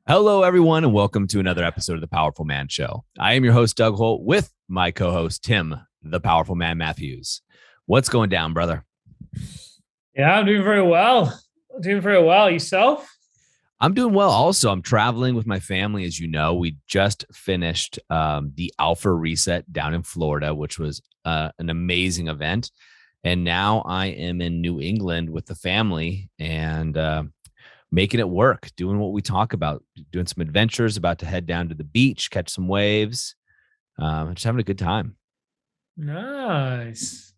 Hello, everyone, and welcome to another episode of the Powerful Man Show. I am your host, Doug Holt, with my co-host, Tim, the Powerful Man Matthews. What's going down, brother? Yeah, I'm doing very well. Yourself? I'm doing well. Also, I'm traveling with my family. As you know, we just finished the Alpha Reset down in Florida, which was an amazing event. And now I am in New England with the family and making it work, doing what we talk about, doing some adventures, about to head down to the beach, catch some waves, just having a good time. Nice.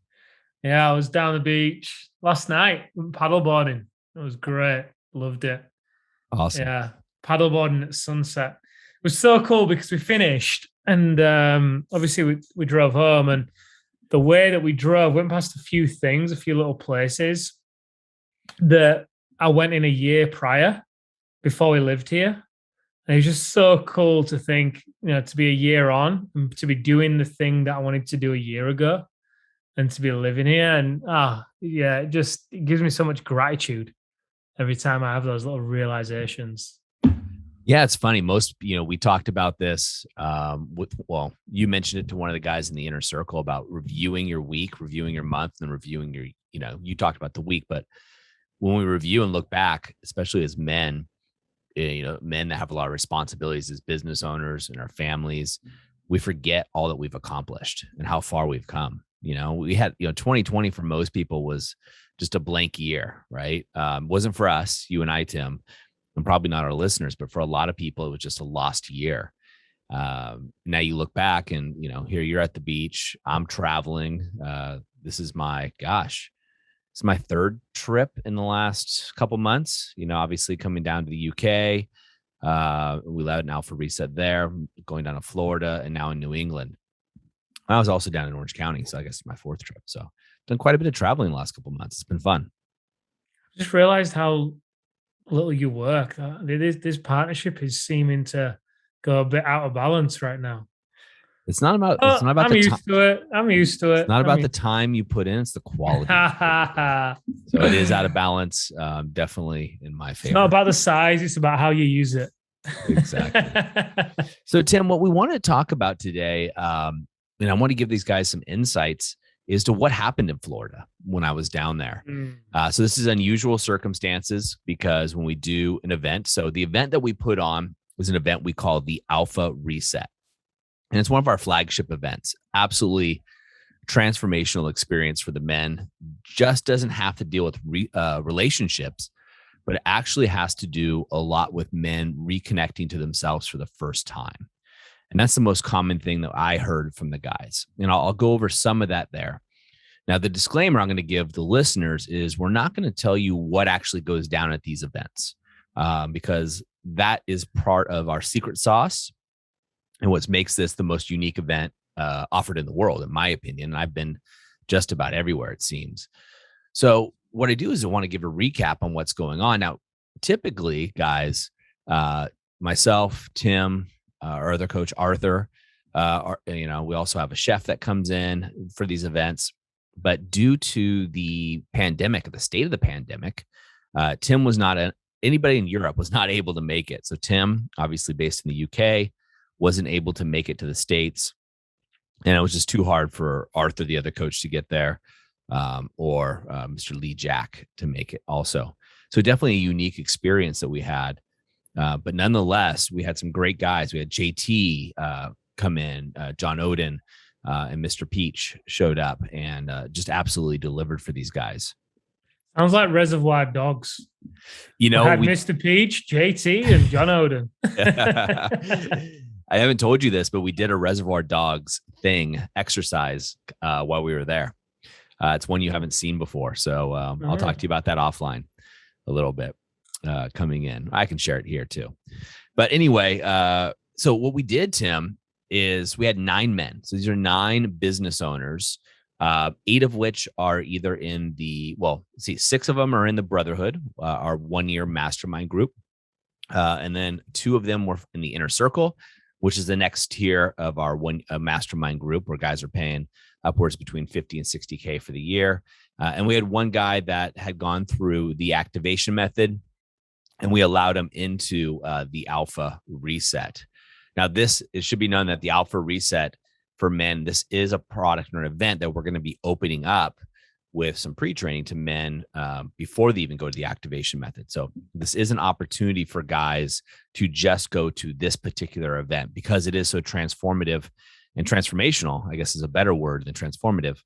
Yeah, I was down the beach last night paddleboarding. It was great. Loved it. Awesome. Yeah, paddleboarding at sunset. It was so cool because we finished and obviously we drove home, and the way that we drove went past a few things, a few little places that I went in a year prior before we lived here. And it's just so cool to think, to be a year on and to be doing the thing that I wanted to do a year ago and to be living here. And it gives me so much gratitude every time I have those little realizations. Yeah, it's funny. We talked about this you mentioned it to one of the guys in the inner circle about reviewing your week, reviewing your month, and reviewing you talked about the week. But when we review and look back, especially as men, men that have a lot of responsibilities as business owners and our families, we forget all that we've accomplished and how far we've come. We had, 2020 for most people was just a blank year, right? Wasn't for us, you and I, Tim, and probably not our listeners, but for a lot of people, it was just a lost year. Now you look back and, here you're at the beach, I'm traveling. This is it's my third trip in the last couple months, obviously coming down to the UK. We led an Alpha Reset there, going down to Florida, and now in New England. I was also down in Orange County, so I guess it's my fourth trip. So done quite a bit of traveling the last couple months. It's been fun. Just realized how little you work. This partnership is seeming to go a bit out of balance right now. It's not about I'm used to it. I'm used to it. It's not about the time you put in, it's the quality. So it is out of balance, definitely in my favor. It's not about the size, it's about how you use it. Exactly. So Tim, what we want to talk about today, and I want to give these guys some insights as to what happened in Florida when I was down there. So this is unusual circumstances because when we do an event, so the event that we put on was an event we call the Alpha Reset. And it's one of our flagship events. Absolutely transformational experience for the men. Just doesn't have to deal with relationships, but it actually has to do a lot with men reconnecting to themselves for the first time. And that's the most common thing that I heard from the guys. And I'll go over some of that there. Now, the disclaimer I'm going to give the listeners is we're not going to tell you what actually goes down at these events because that is part of our secret sauce and what makes this the most unique event offered in the world, in my opinion. And I've been just about everywhere, it seems. So what I do is I want to give a recap on what's going on. Now, typically, guys, myself, Tim, our other coach, Arthur, we also have a chef that comes in for these events. But due to the pandemic, the state of the pandemic, Tim was not anybody in Europe was not able to make it. So Tim, obviously based in the UK, wasn't able to make it to the States. And it was just too hard for Arthur, the other coach, to get there, or Mr. Lee Jack to make it also. So definitely a unique experience that we had. But nonetheless, we had some great guys. We had JT come in, John Oden, and Mr. Peach showed up and just absolutely delivered for these guys. Sounds like Reservoir Dogs. We had Mr. Peach, JT, and John Oden. I haven't told you this, but we did a Reservoir Dogs exercise while we were there. It's one you haven't seen before. So I'll talk to you about that offline a little bit coming in. I can share it here too. But anyway, so what we did, Tim, is we had 9 men. So these are 9 business owners, 8 of which are either in 6 of them are in the Brotherhood, our 1-year mastermind group. And then 2 of them were in the Inner Circle, which is the next tier of our mastermind group where guys are paying upwards between 50 and 60K for the year. And we had one guy that had gone through the activation method and we allowed them into the Alpha Reset. Now, it should be known that the Alpha Reset for men, this is a product or an event that we're going to be opening up with some pre-training to men before they even go to the activation method. So this is an opportunity for guys to just go to this particular event because it is so transformative and transformational, I guess is a better word than transformative.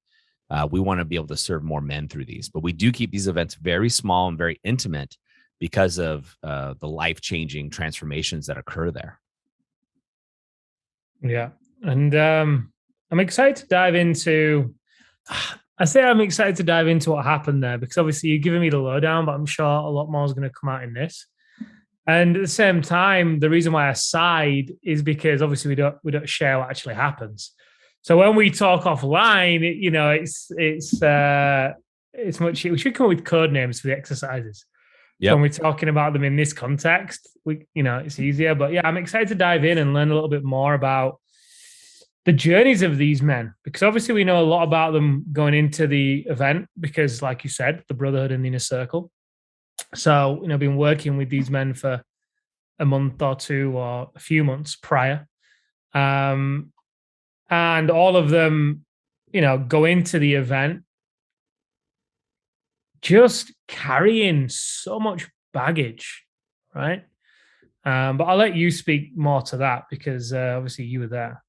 We want to be able to serve more men through these, but we do keep these events very small and very intimate because of the life-changing transformations that occur there. Yeah. And I'm excited to dive into, I'm excited to dive into what happened there because obviously you're giving me the lowdown, but I'm sure a lot more is going to come out in this. And at the same time, the reason why I sighed is because obviously we don't share what actually happens. So when we talk offline, it's much. We should come up with code names for the exercises. Yep. So when we're talking about them in this context, it's easier. But yeah, I'm excited to dive in and learn a little bit more about the journeys of these men, because obviously we know a lot about them going into the event because, like you said, the brotherhood and the inner circle. So, been working with these men for a month or two or a few months prior. And all of them, go into the event just carrying so much baggage, right? But I'll let you speak more to that because obviously you were there.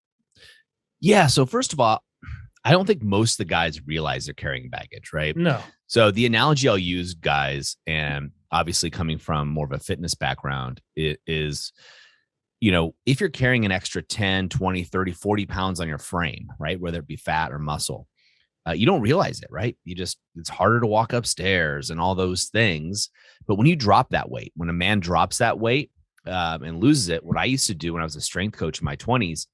Yeah. So first of all, I don't think most of the guys realize they're carrying baggage, right? No. So the analogy I'll use, guys, and obviously coming from more of a fitness background, it is, if you're carrying an extra 10, 20, 30, 40 pounds on your frame, right, whether it be fat or muscle, you don't realize it, right? It's harder to walk upstairs and all those things. But when you drop that weight, when a man drops that weight and loses it, what I used to do when I was a strength coach in my 20s,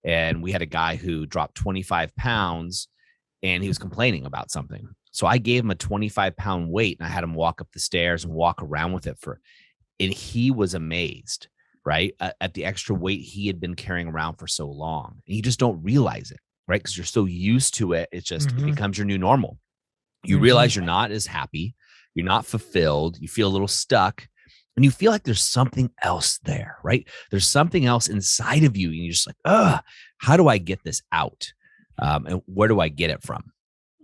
and we had a guy who dropped 25 pounds and he was complaining about something. So I gave him a 25-pound weight and I had him walk up the stairs and walk around with it and he was amazed, right? At the extra weight he had been carrying around for so long. And you just don't realize it, right? Because you're so used to it. It's just, it becomes your new normal. You realize you're not as happy. You're not fulfilled. You feel a little stuck. And you feel like there's something else there, right? There's something else inside of you. And you're just like, how do I get this out? And where do I get it from?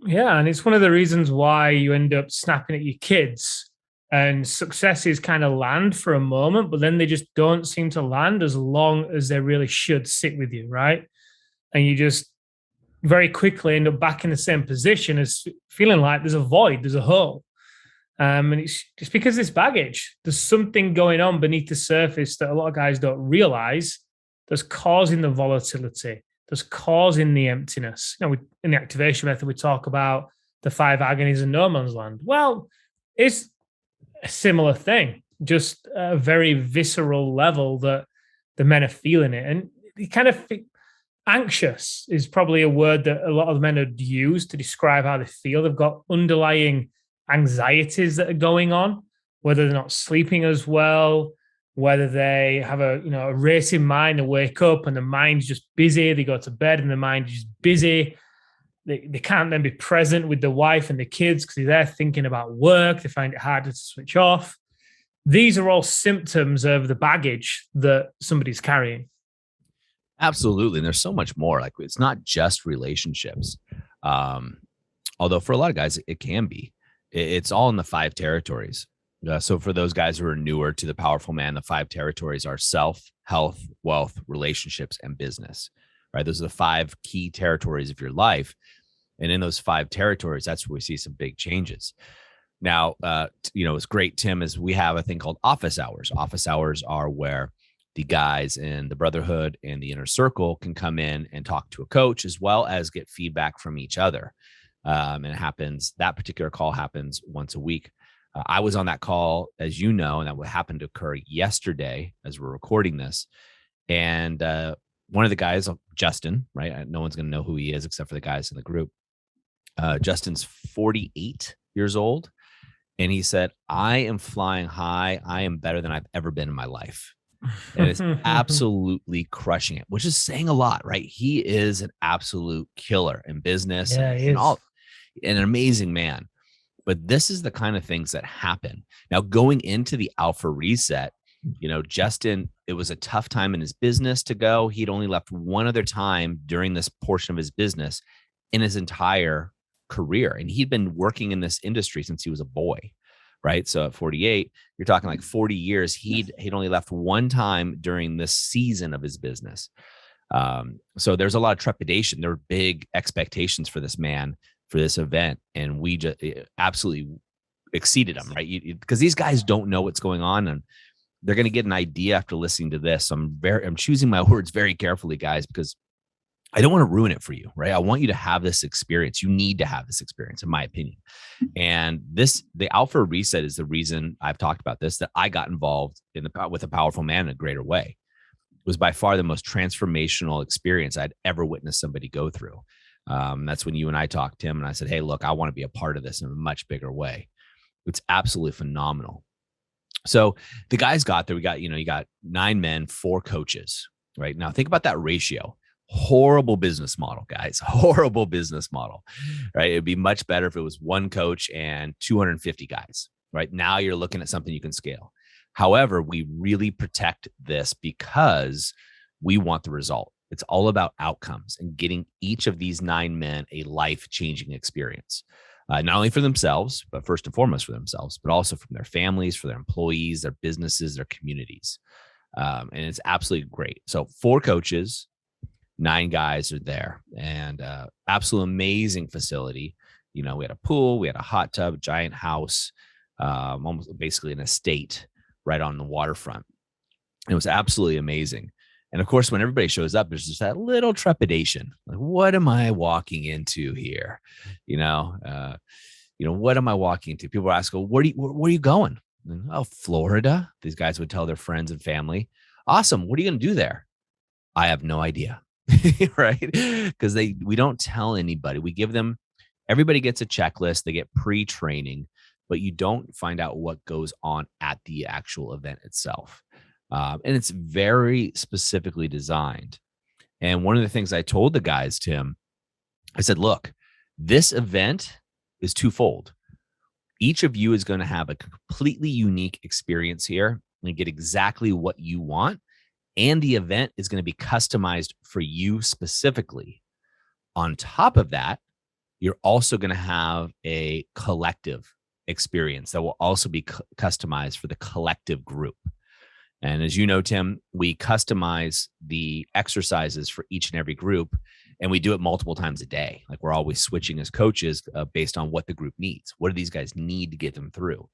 Yeah. And it's one of the reasons why you end up snapping at your kids and successes kind of land for a moment, but then they just don't seem to land as long as they really should sit with you, right? And you just very quickly end up back in the same position as feeling like there's a void, there's a hole. And it's just because this baggage, there's something going on beneath the surface that a lot of guys don't realize that's causing the volatility, that's causing the emptiness. In the activation method, we talk about the 5 agonies in no man's land. Well, it's a similar thing, just a very visceral level that the men are feeling it. And you kind of anxious is probably a word that a lot of men would use to describe how they feel. They've got underlying anxieties that are going on, whether they're not sleeping as well, whether they have a racing mind, they wake up and the mind's just busy, they go to bed and the mind is just busy. They can't then be present with the wife and the kids because they're thinking about work. They find it harder to switch off. These are all symptoms of the baggage that somebody's carrying. Absolutely. And there's so much more. Like, it's not just relationships. Although for a lot of guys, it can be. It's all in the 5 territories. So for those guys who are newer to the Powerful Man, the 5 territories are self, health, wealth, relationships, and business, right? Those are the 5 key territories of your life. And in those 5 territories, that's where we see some big changes. Now, it's great, Tim, is we have a thing called office hours. Office hours are where the guys in the brotherhood and the inner circle can come in and talk to a coach as well as get feedback from each other. And that particular call happens once a week. I was on that call, as you know, and that happened to occur yesterday as we're recording this. And one of the guys, Justin, right? No one's going to know who he is except for the guys in the group. Justin's 48 years old. And he said, I am flying high. I am better than I've ever been in my life. And it's absolutely crushing it, which is saying a lot, right? He is an absolute killer in business and an amazing man. But this is the kind of things that happen. Now, going into the Alpha Reset, Justin, it was a tough time in his business to go. He'd only left one other time during this portion of his business in his entire career. And he'd been working in this industry since he was a boy, right? So at 48, you're talking like 40 years. He'd only left one time during this season of his business. So there's a lot of trepidation. There were big expectations for this man for this event, and we just absolutely exceeded them, right? Because these guys don't know what's going on, and they're going to get an idea after listening to this. So I'm choosing my words very carefully, guys, because I don't want to ruin it for you, right? I want you to have this experience. You need to have this experience, in my opinion. And the Alpha Reset is the reason I've talked about this, that I got involved with a powerful man in a greater way. It was by far the most transformational experience I'd ever witnessed somebody go through. That's when you and I talked, Tim, and I said, hey, look, I want to be a part of this in a much bigger way. It's absolutely phenomenal. So the guys got there. We got, you got 9 men, 4 coaches, right? Now think about that ratio. Horrible business model, guys. Horrible business model, right? It'd be much better if it was 1 coach and 250 guys, right? Now you're looking at something you can scale. However, we really protect this because we want the result. It's all about outcomes and getting each of these 9 men a life-changing experience, not only for themselves, but first and foremost for themselves, but also from their families, for their employees, their businesses, their communities. And it's absolutely great. So 4 coaches, 9 guys are there, and absolute amazing facility. We had a pool, we had a hot tub, giant house, almost basically an estate right on the waterfront. It was absolutely amazing. And of course, when everybody shows up, there's just that little trepidation. Like, what am I walking into here? What am I walking into? People ask, well, where are you going? Oh, Florida. These guys would tell their friends and family. Awesome. What are you going to do there? I have no idea. Right? Because we don't tell anybody. We give them, everybody gets a checklist. They get pre-training, but you don't find out what goes on at the actual event itself. And it's very specifically designed. And one of the things I told the guys, Tim, I said, look, this event is twofold. Each of you is going to have a completely unique experience here and get exactly what you want. And the event is going to be customized for you specifically. On top of that, you're also going to have a collective experience that will also be customized for the collective group. And as you know, Tim, we customize the exercises for each and every group, and we do it multiple times a day. Like, we're always switching as coaches based on what the group needs. What do these guys need to get them through?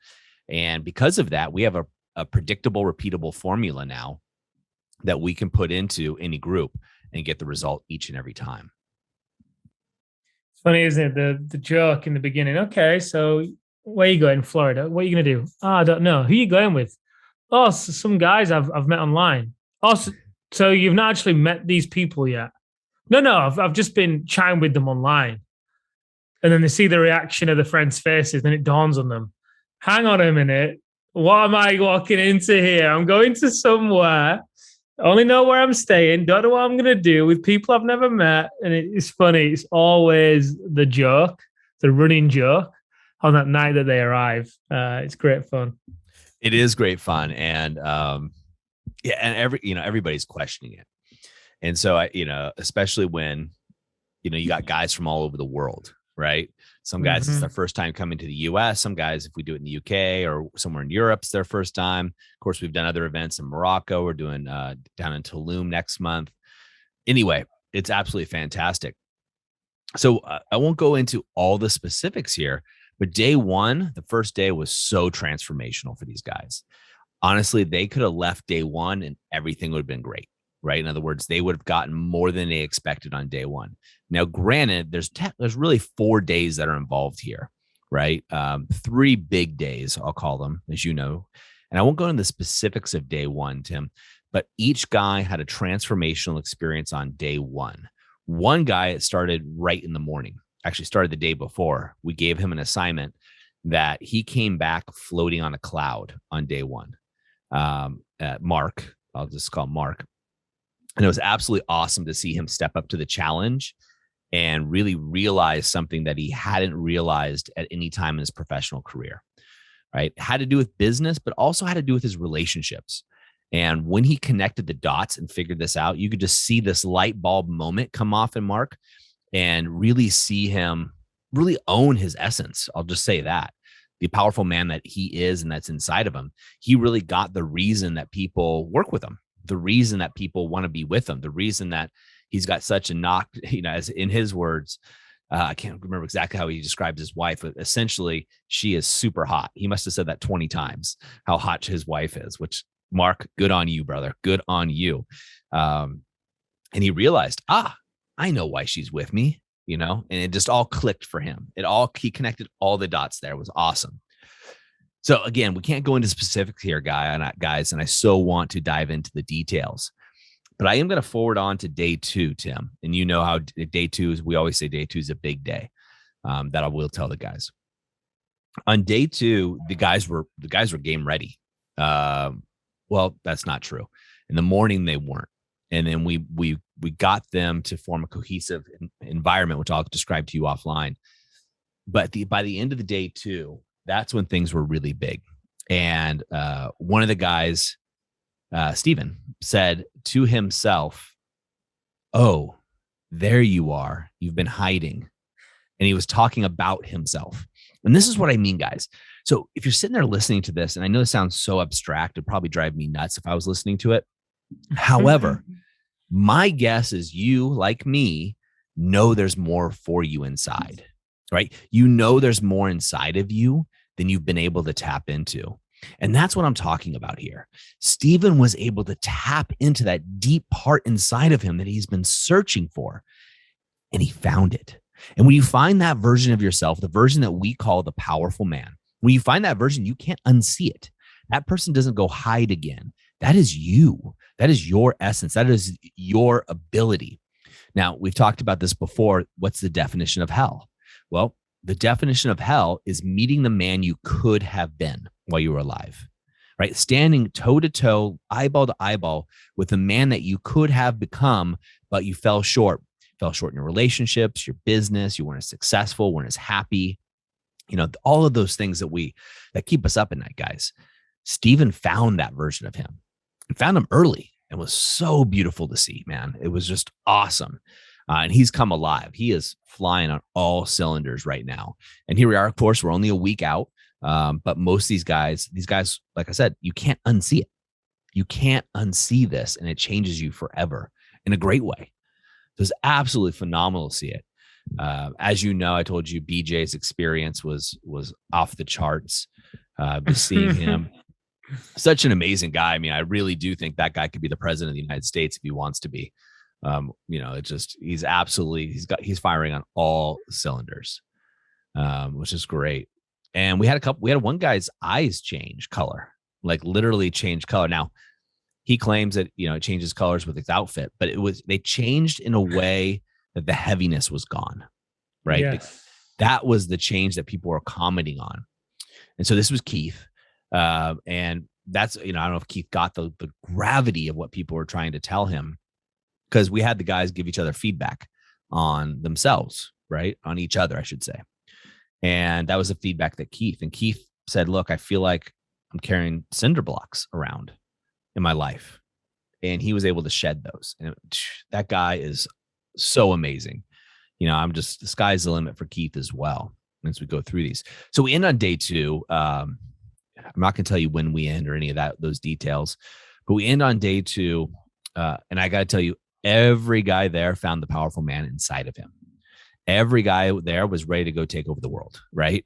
And because of that, we have a predictable, repeatable formula now that we can put into any group and get the result each and every time. It's funny, isn't it? The joke in the beginning. Okay, so where are you going? Florida. What are you going to do? Oh, I don't know. Who are you going with? Oh, so some guys I've met online. Oh, so you've not actually met these people yet? No, I've just been chatting with them online. And then they see the reaction of the friends' faces, then it dawns on them. Hang on a minute. What am I walking into here? I'm going to somewhere. I only know where I'm staying. Don't know what I'm going to do with people I've never met. And it's funny. It's always the joke, the running joke on that night that they arrive. It's great fun. It is great fun. And and everybody's questioning it. And so especially when, you got guys from all over the world, right? Some guys, it's their first time coming to the US. Some guys, if we do it in the UK or somewhere in Europe, it's their first time. Of course, we've done other events in Morocco. We're doing down in Tulum next month. Anyway, it's absolutely fantastic. So I won't go into all the specifics here, but day one, the first day, was so transformational for these guys. Honestly, they could have left day one and everything would have been great, right? In other words, they would have gotten more than they expected on day one. Now, granted, there's really 4 days that are involved here, right? 3 big days, I'll call them, as you know. And I won't go into the specifics of day one, Tim, but each guy had a transformational experience on day one. One guy, it started right in the morning, actually started the day before. We gave him an assignment that he came back floating on a cloud on day one. Mark, I'll just call him Mark. And it was absolutely awesome to see him step up to the challenge and really realized something that he hadn't realized at any time in his professional career, right? It had to do with business, but also had to do with his relationships. And when he connected the dots and figured this out, you could just see this light bulb moment come off in Mark and really see him really own his essence. I'll just say that. The powerful man that he is and that's inside of him, he really got the reason that people work with him, the reason that people want to be with him, the reason that he's got such a knock, as in his words, I can't remember exactly how he described his wife, but essentially she is super hot. He must have said that 20 times, how hot his wife is, which Mark, good on you, brother. Good on you. And he realized, I know why she's with me, and it just all clicked for him. He connected all the dots there. It was awesome. So again, we can't go into specifics here, guys, and I so want to dive into the details. But I am going to forward on to day 2, Tim. And you know how day 2 is, we always say day 2 is a big day. That I will tell the guys. On day 2, the guys were game ready. Well, that's not true. In the morning, they weren't. And then we got them to form a cohesive environment, which I'll describe to you offline. But by the end of the day 2, that's when things were really big. And one of the guys, Stephen, said to himself, "Oh, there you are. You've been hiding." And he was talking about himself. And this is what I mean, guys. So if you're sitting there listening to this, and I know it sounds so abstract, it'd probably drive me nuts if I was listening to it. However, my guess is you, like me, know there's more for you inside, right? There's more inside of you than you've been able to tap into. And that's what I'm talking about here. Stephen was able to tap into that deep part inside of him that he's been searching for, and he found it. And when you find that version of yourself, the version that we call the powerful man, when you find that version, you can't unsee it. That person doesn't go hide again. That is you. That is your essence. That is your ability. Now, we've talked about this before. What's the definition of hell? Well, the definition of hell is meeting the man you could have been while you were alive, right? Standing toe to toe, eyeball to eyeball with the man that you could have become, but you fell short. Fell short in your relationships, your business. You weren't as successful, weren't as happy. All of those things that keep us up at night, guys. Stephen found that version of him and found him early, and was so beautiful to see, man. It was just awesome. And he's come alive. He is flying on all cylinders right now. And here we are. Of course, we're only a week out. But most of these guys, like I said, you can't unsee it. You can't unsee this, and it changes you forever in a great way. It was absolutely phenomenal to see it. As you know, I told you BJ's experience was off the charts. Seeing him, such an amazing guy. I mean, I really do think that guy could be the president of the United States if he wants to be. He's firing on all cylinders, which is great. And we had one guy's eyes change color, like literally change color. Now, he claims that, it changes colors with his outfit, but they changed in a way that the heaviness was gone, right? Yes. That was the change that people were commenting on. And so this was Keith. And that's, I don't know if Keith got the gravity of what people were trying to tell him, because we had the guys give each other feedback on themselves, right? On each other, I should say. And that was the feedback that Keith said, look, I feel like I'm carrying cinder blocks around in my life. And he was able to shed those. And that guy is so amazing. The sky's the limit for Keith as well as we go through these. So we end on day 2. I'm not going to tell you when we end or any of those details, but we end on day 2. And I got to tell you, every guy there found the powerful man inside of him. Every guy there was ready to go take over the world, right?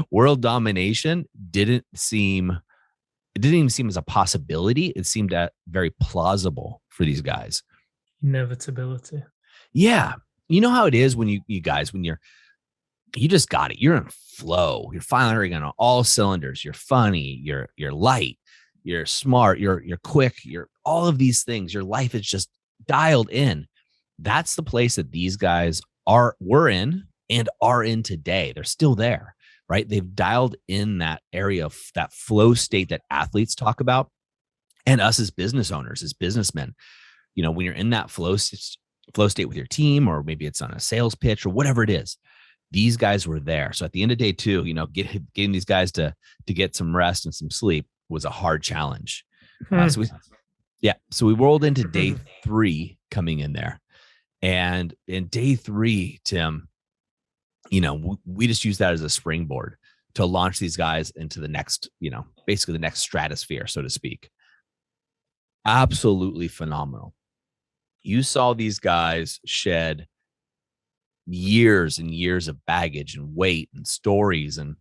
World domination didn't even seem as a possibility. It seemed very plausible for these guys. Inevitability. Yeah. You know how it is when you guys, when you just got it. You're in flow. You're firing on all cylinders. You're funny. You're light. You're smart. You're quick. You're all of these things. Your life is just dialed in. That's the place that these guys were in and are in today. They're still there, right? They've dialed in that area of that flow state that athletes talk about, and us as business owners, as businessmen. When you're in that flow flow state with your team, or maybe it's on a sales pitch or whatever it is. These guys were there. So at the end of day two, getting these guys to get some rest and some sleep was a hard challenge. So we rolled into day three coming in there. And in day three, Tim, we just use that as a springboard to launch these guys into the next, basically the next stratosphere, so to speak. Absolutely phenomenal. You saw these guys shed years and years of baggage and weight and stories and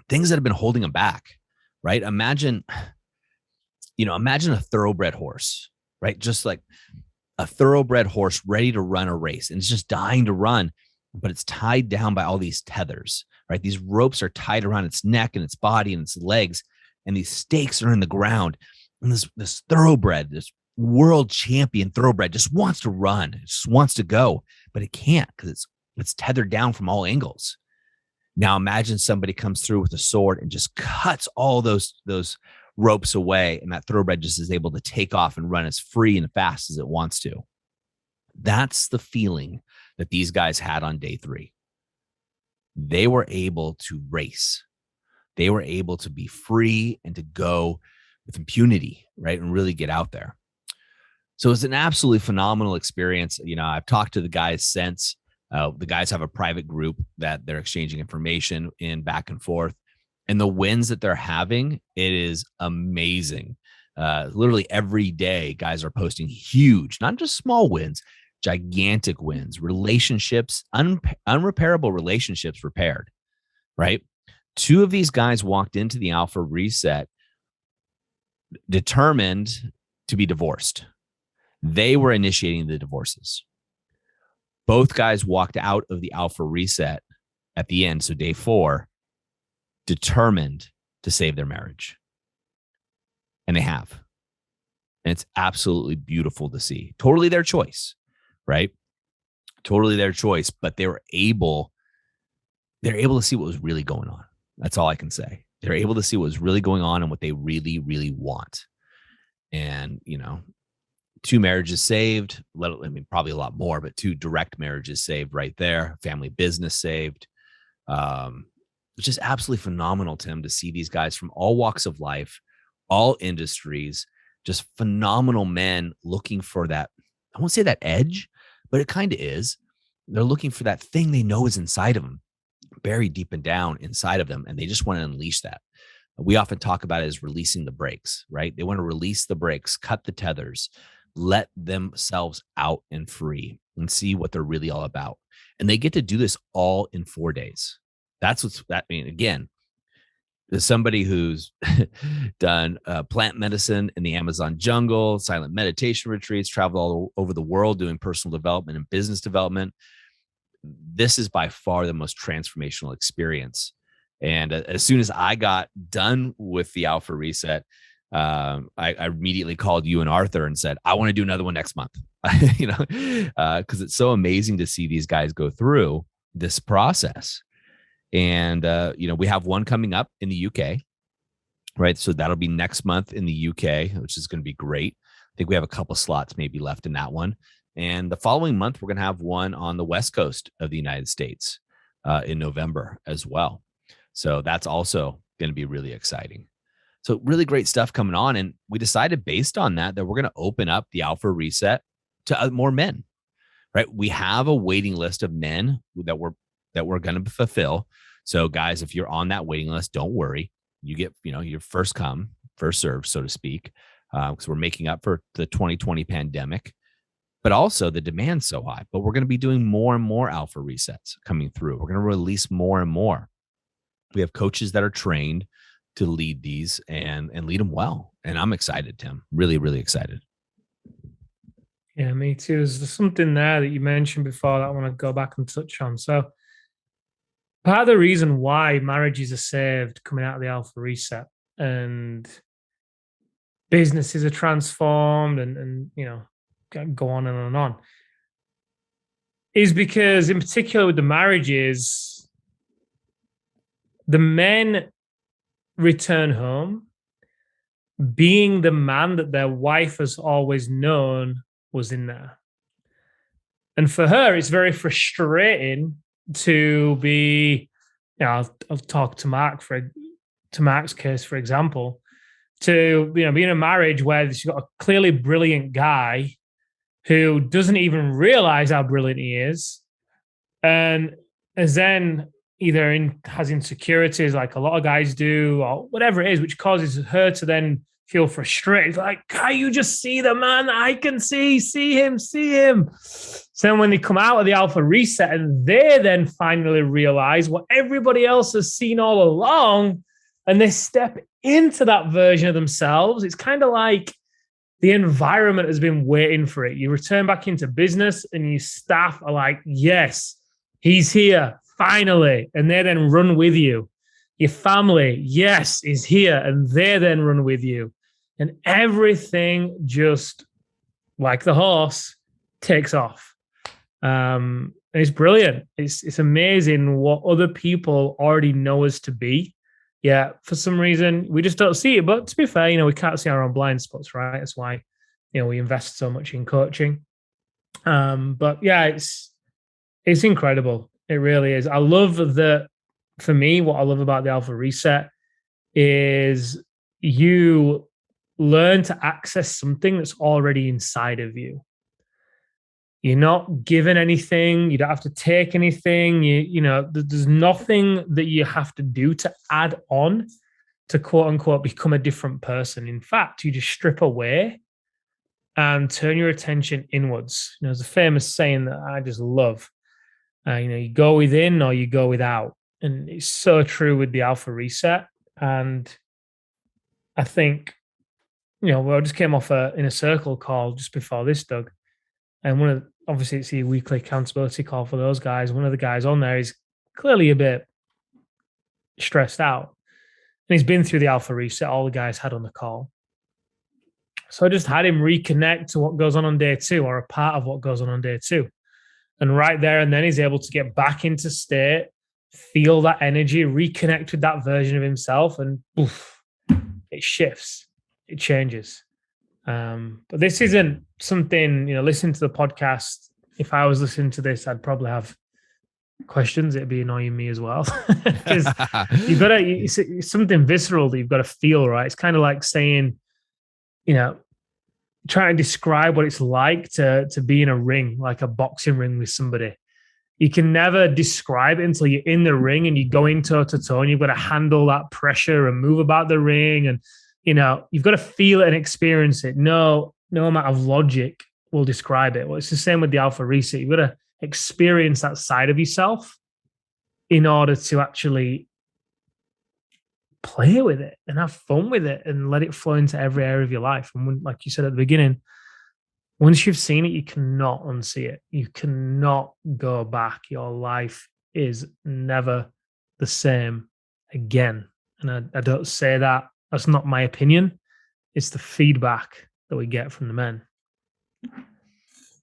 things that have been holding them back, right? Imagine a thoroughbred horse, right? Just like a thoroughbred horse ready to run a race, and it's just dying to run, but it's tied down by all these tethers, right? These ropes are tied around its neck and its body and its legs, and these stakes are in the ground. And this thoroughbred, this world champion thoroughbred, just wants to run, it just wants to go, but it can't because it's tethered down from all angles. Now imagine somebody comes through with a sword and just cuts all those ropes away, and that thoroughbred just is able to take off and run as free and fast as it wants to. That's the feeling that these guys had on day three. They were able to race. They were able to be free and to go with impunity, right? And really get out there. So it's an absolutely phenomenal experience. I've talked to the guys since. The guys have a private group that they're exchanging information in back and forth. And the wins that they're having, it is amazing. Literally every day, guys are posting huge, not just small wins, gigantic wins, relationships, unrepairable relationships repaired, right? 2 of these guys walked into the Alpha Reset determined to be divorced. They were initiating the divorces. Both guys walked out of the Alpha Reset at the end, so day 4, determined to save their marriage. And they have. And it's absolutely beautiful to see. Totally their choice, right? Totally their choice, but they're able to see what was really going on. That's all I can say. They're able to see what was really going on and what they really, really want. And, 2 marriages saved, probably a lot more, but 2 direct marriages saved right there. Family business saved. It's just absolutely phenomenal, Tim, to see these guys from all walks of life, all industries, just phenomenal men looking for that. I won't say that edge, but it kind of is. They're looking for that thing they know is inside of them, buried deep and down inside of them, and they just want to unleash that. We often talk about it as releasing the brakes, right? They want to release the brakes, cut the tethers, let themselves out and free and see what they're really all about. And they get to do this all in 4 days. Again, as somebody who's done plant medicine in the Amazon jungle, silent meditation retreats, traveled all over the world doing personal development and business development, this is by far the most transformational experience. And as soon as I got done with the Alpha Reset, I immediately called you and Arthur and said, I want to do another one next month, because it's so amazing to see these guys go through this process. And, we have one coming up in the UK, right? So that'll be next month in the UK, which is going to be great. I think we have a couple slots maybe left in that one. And the following month, we're going to have one on the West Coast of the United States in November as well. So that's also going to be really exciting. So really great stuff coming on. And we decided based on that we're going to open up the Alpha Reset to more men, right? We have a waiting list of men that we're going to fulfill. So guys, if you're on that waiting list, don't worry. You get, your first come, first serve, so to speak, because we're making up for the 2020 pandemic, but also the demand's so high. But we're going to be doing more and more Alpha Resets coming through. We're going to release more and more. We have coaches that are trained to lead these and lead them well. And I'm excited, Tim, really, really excited. Yeah, me too. There's something there that you mentioned before that I want to go back and touch on. So part of the reason why marriages are saved coming out of the Alpha Reset and businesses are transformed and go on and on is because, in particular with the marriages, the men return home being the man that their wife has always known was in there. And for her, it's very frustrating to be, I'll talk to Mark's case, for example, to, be in a marriage where she's got a clearly brilliant guy who doesn't even realize how brilliant he is, and is then either has insecurities like a lot of guys do, or whatever it is, which causes her to then feel frustrated. Like, can't you just see the man that I can see? See him. So then when they come out of the alpha reset and they then finally realize what everybody else has seen all along, and they step into that version of themselves, it's kind of like the environment has been waiting for it. You return back into business and your staff are like, yes, he's here, finally. And they then run with you. Your family, yes, is here. And they then run with you. And everything just, like the horse, takes off. And it's brilliant. It's amazing what other people already know us to be. Yeah, for some reason, we just don't see it. But to be fair, we can't see our own blind spots, right? That's why, we invest so much in coaching. But yeah, it's incredible. It really is. I love that. For me, what I love about the Alpha Reset is you learn to access something that's already inside of you. You're not given anything. You don't have to take anything. There's nothing that you have to do to add on to quote unquote become a different person. In fact, you just strip away and turn your attention inwards. There's a famous saying that I just love. You go within or you go without. And it's so true with the Alpha Reset. And I think, I just came off in a circle call just before this, Doug. And obviously it's the weekly accountability call for those guys. One of the guys on there is clearly a bit stressed out. And he's been through the Alpha Reset, all the guys had on the call. So I just had him reconnect to what goes on day 2, or a part of what goes on day 2. And right there and then he's able to get back into state, feel that energy, reconnect with that version of himself, and poof, it shifts, it changes. But this isn't something, listening to the podcast. If I was listening to this, I'd probably have questions. It'd be annoying me as well. Because it's something visceral that you've got to feel, right? It's kind of like saying, trying to describe what it's like to be in a ring, like a boxing ring with somebody. You can never describe it until you're in the ring and you're going toe to toe, and you've got to handle that pressure and move about the ring. And, you've got to feel it and experience it. No amount of logic will describe it. Well, it's the same with the Alpha Reset. You've got to experience that side of yourself in order to actually play with it and have fun with it and let it flow into every area of your life. And when, like you said at the beginning, once you've seen it, you cannot unsee it. You cannot go back. Your life is never the same again. And I don't say that. That's not my opinion. It's the feedback that we get from the men.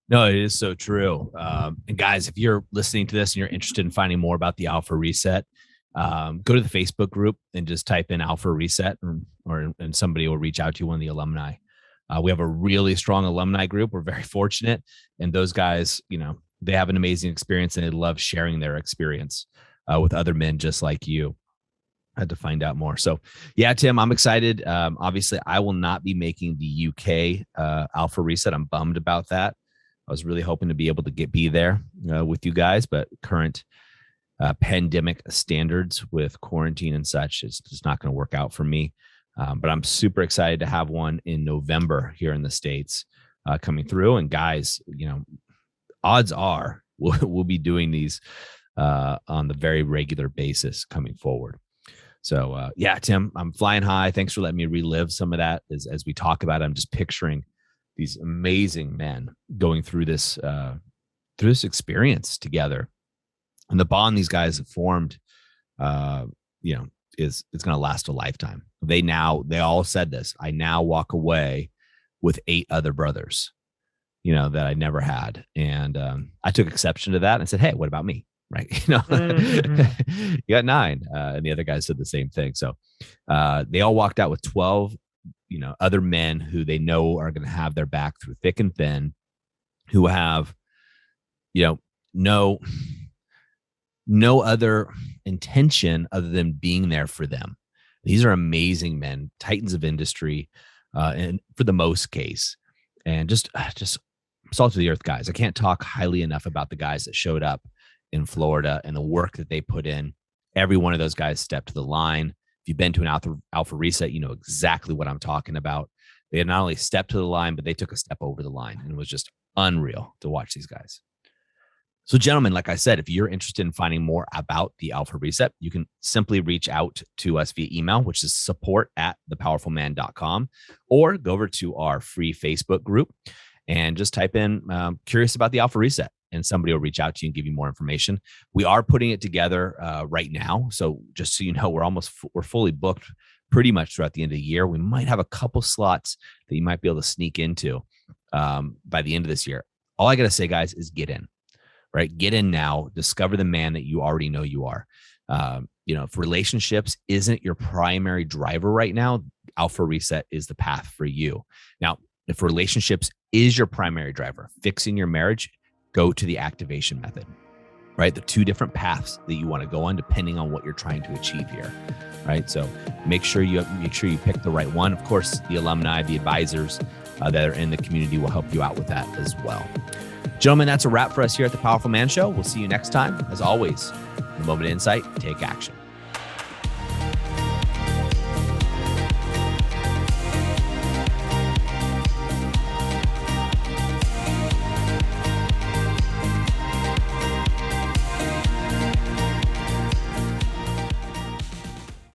No, it is so true. And guys, if you're listening to this and you're interested in finding more about the Alpha Reset, go to the Facebook group and just type in Alpha Reset, and somebody will reach out to you, one of the alumni. We have a really strong alumni group. We're very fortunate. And those guys, they have an amazing experience and they love sharing their experience with other men just like you. I had to find out more. So yeah, Tim, I'm excited. Obviously, I will not be making the UK Alpha Reset. I'm bummed about that. I was really hoping to be able to be there with you guys, but current pandemic standards with quarantine and such, it's just not going to work out for me. But I'm super excited to have one in November here in the States coming through. And guys, odds are we'll be doing these on the very regular basis coming forward. So yeah, Tim, I'm flying high. Thanks for letting me relive some of that as we talk about it. I'm just picturing these amazing men going through this experience together, and the bond these guys have formed, it's going to last a lifetime. They all said this. I now walk away with 8 other brothers, that I never had. And I took exception to that and said, hey, what about me? Right. Mm-hmm. You got 9. And the other guys said the same thing. So they all walked out with 12, other men who they know are going to have their back through thick and thin, who have, no other intention other than being there for them. These are amazing men, titans of industry, and for the most case, and just salt of the earth guys. I can't talk highly enough about the guys that showed up in Florida and the work that they put in. Every one of those guys stepped to the line. If you've been to an alpha reset, you know exactly what I'm talking about. They had not only stepped to the line, but they took a step over the line, and it was just unreal to watch these guys. So gentlemen, like I said, if you're interested in finding more about the Alpha Reset, you can simply reach out to us via email, which is support@thepowerfulman.com, or go over to our free Facebook group and just type in curious about the Alpha Reset, and somebody will reach out to you and give you more information. We are putting it together right now. So just so you know, we're fully booked pretty much throughout the end of the year. We might have a couple slots that you might be able to sneak into by the end of this year. All I got to say, guys, is get in. Right? Get in now, discover the man that you already know you are. If relationships isn't your primary driver right now, Alpha Reset is the path for you. Now, if relationships is your primary driver, fixing your marriage, go to the activation method, right? The two different paths that you want to go on depending on what you're trying to achieve here, right? So make sure you pick the right one. Of course, the alumni, the advisors that are in the community will help you out with that as well. Gentlemen, that's a wrap for us here at the Powerful Man Show. We'll see you next time. As always, the moment of insight, take action.